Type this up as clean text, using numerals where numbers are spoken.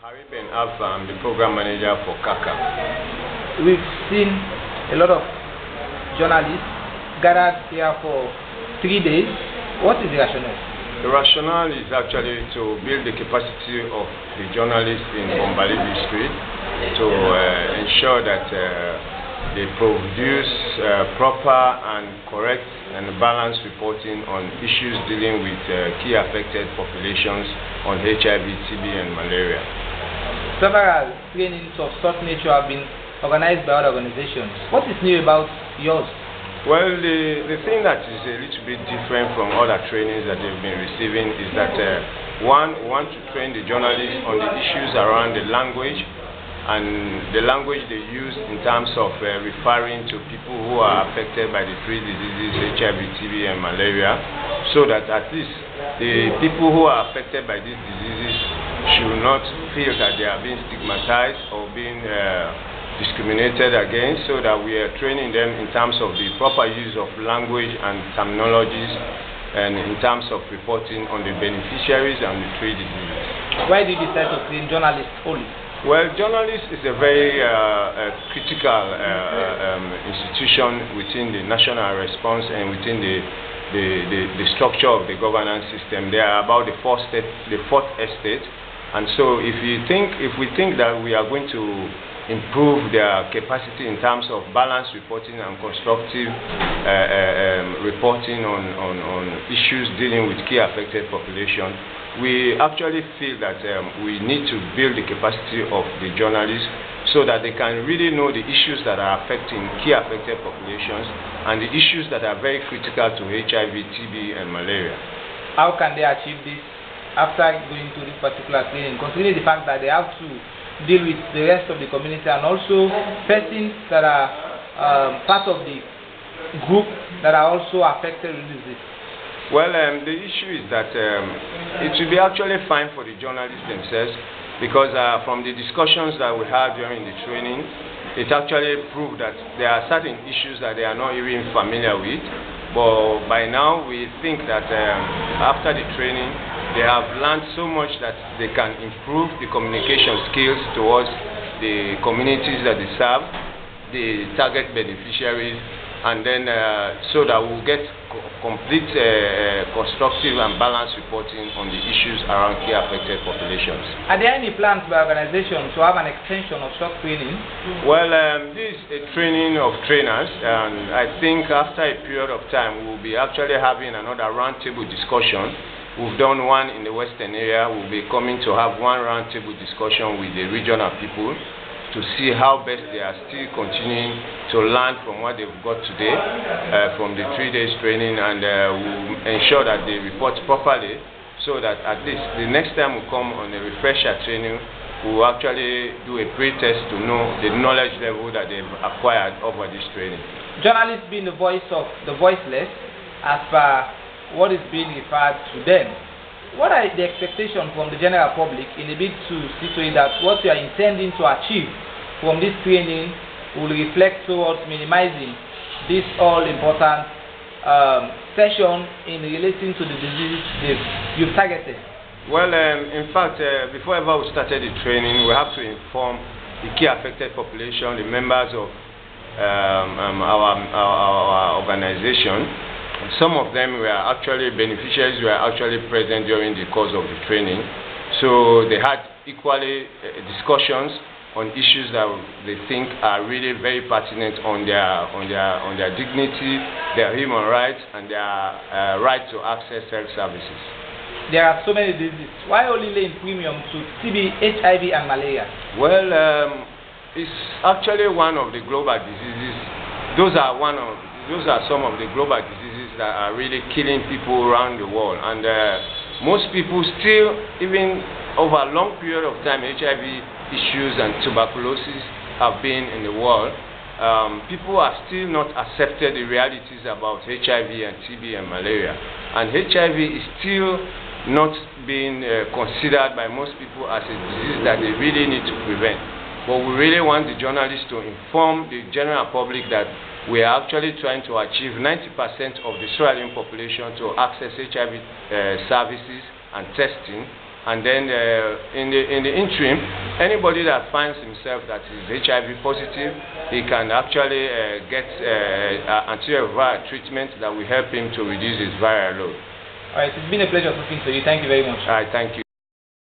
I'm the program manager for Karcap. We've seen a lot of journalists gathered here for 3 days. What is the rationale? The rationale is actually to build the capacity of the journalists in Bombali district to ensure that they produce proper and correct and balanced reporting on issues dealing with key affected populations on HIV, TB and malaria. Several trainings of such nature have been organized by other organizations. What is new about yours? Well, the thing that is a little bit different from other trainings that they've been receiving is that one, we want to train the journalists on the issues around the language and the language they use in terms of referring to people who are affected by the three diseases, HIV, TB and malaria, so that at least the people who are affected by these diseases should not feel that they are being stigmatized or being discriminated against, so that we are training them in terms of the proper use of language and terminologies and in terms of reporting on the beneficiaries and the three diseases. Why did you decide to train journalists only? Well, journalists is a very critical institution within the national response and within the structure of the governance system. They are about the fourth estate, and so if we think that we are going to improve their capacity in terms of balanced reporting and constructive reporting on issues dealing with key affected population, we actually feel that we need to build the capacity of the journalists so that they can really know the issues that are affecting key affected populations and the issues that are very critical to HIV, TB and malaria. How can they achieve this after going to this particular training, considering the fact that they have to deal with the rest of the community and also persons that are part of the group that are also affected with this? Well, the issue is that it will be actually fine for the journalists themselves, because from the discussions that we had during the training, it actually proved that there are certain issues that they are not even familiar with. But by now, we think that after the training, they have learned so much that they can improve the communication skills towards the communities that they serve, the target beneficiaries, and then so that we'll get complete constructive and balanced reporting on the issues around key affected populations. Are there any plans by organizations to have an extension of such training? Well, this is a training of trainers, and I think after a period of time we'll be actually having another roundtable discussion. We've done one in the western area. We'll be coming to have one roundtable discussion with the regional people to see how best they are still continuing to learn from what they've got today from the 3 days training, and we'll ensure that they report properly so that at least the next time we come on a refresher training, we'll actually do a pre-test to know the knowledge level that they've acquired over this training. Journalists being the voice of the voiceless, as per what is being referred to them, what are the expectations from the general public in a bid to see to it that what you are intending to achieve from this training will reflect towards minimizing this all-important session in relating to the diseases you've targeted? Well, in fact, before ever we started the training, we have to inform the key affected population, the members of our organization. Some of them were actually beneficiaries, were actually present during the course of the training. So they had equally discussions on issues that they think are really very pertinent on their dignity, their human rights, and their right to access health services. There are so many diseases. Why only laying premium to TB, HIV, and malaria? Well, it's actually one of the global diseases. Those are some of the global diseases that are really killing people around the world, and most people still, even over a long period of time, HIV issues and tuberculosis have been in the world. People are still not accepted the realities about HIV and TB and malaria, and HIV is still not being considered by most people as a disease that they really need to prevent. But we really want the journalists to inform the general public that we are actually trying to achieve 90% of the Sierra Leone population to access HIV services and testing, And then in the interim, anybody that finds himself that is HIV positive, he can actually get antiretroviral treatment that will help him to reduce his viral load. All right, it's been a pleasure talking to you. Thank you very much. All right, thank you.